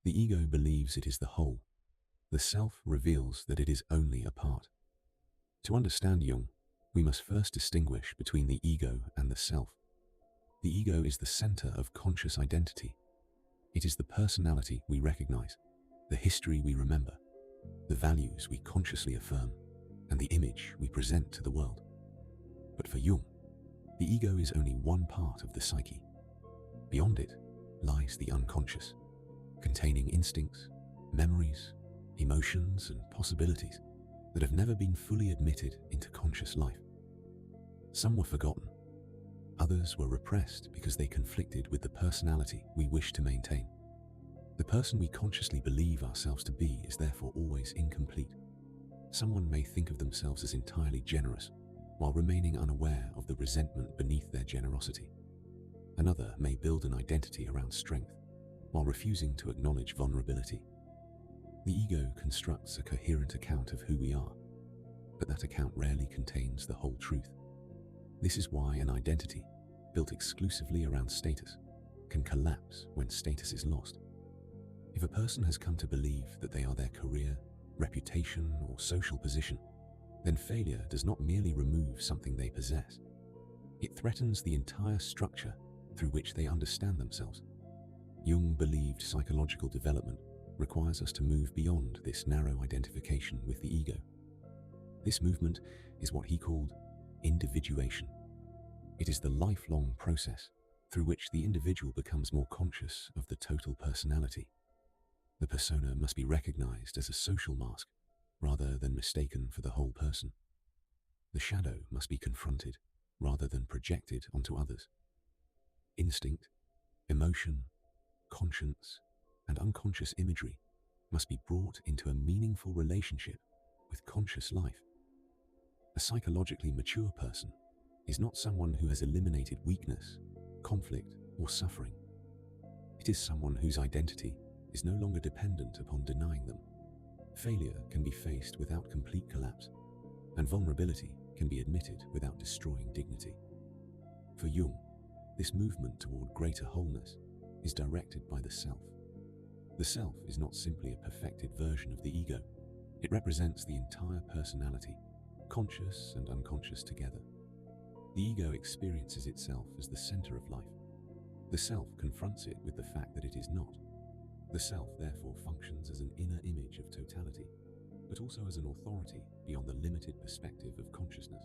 The ego believes it is the whole. The self reveals that it is only a part. To understand Jung, we must first distinguish between the ego and the self. The ego is the center of conscious identity. It is the personality we recognize, the history we remember, the values we consciously affirm, and the image we present to the world. But for Jung, the ego is only one part of the psyche. Beyond it lies the unconscious, containing instincts, memories, emotions, and possibilities that have never been fully admitted into conscious life. Some were forgotten. Others were repressed because they conflicted with the personality we wish to maintain. The person we consciously believe ourselves to be is therefore always incomplete. Someone may think of themselves as entirely generous, while remaining unaware of the resentment beneath their generosity. Another may build an identity around strength, while refusing to acknowledge vulnerability. The ego constructs a coherent account of who we are, but that account rarely contains the whole truth. This is why an identity, built exclusively around status, can collapse when status is lost. If a person has come to believe that they are their career, reputation, or social position, then failure does not merely remove something they possess. It threatens the entire structure through which they understand themselves. Jung believed psychological development requires us to move beyond this narrow identification with the ego. This movement is what he called individuation. It is the lifelong process through which the individual becomes more conscious of the total personality. The persona must be recognized as a social mask rather than mistaken for the whole person. The shadow must be confronted rather than projected onto others. Instinct, emotion, conscience, and unconscious imagery must be brought into a meaningful relationship with conscious life. A psychologically mature person is not someone who has eliminated weakness, conflict, or suffering. It is someone whose identity is no longer dependent upon denying them. Failure can be faced without complete collapse, and vulnerability can be admitted without destroying dignity. For Jung, this movement toward greater wholeness is directed by the self. The self is not simply a perfected version of the ego. It represents the entire personality, conscious and unconscious together. The ego experiences itself as the center of life. The self confronts it with the fact that it is not. The self therefore functions as an inner image of totality, but also as an authority beyond the limited perspective of consciousness.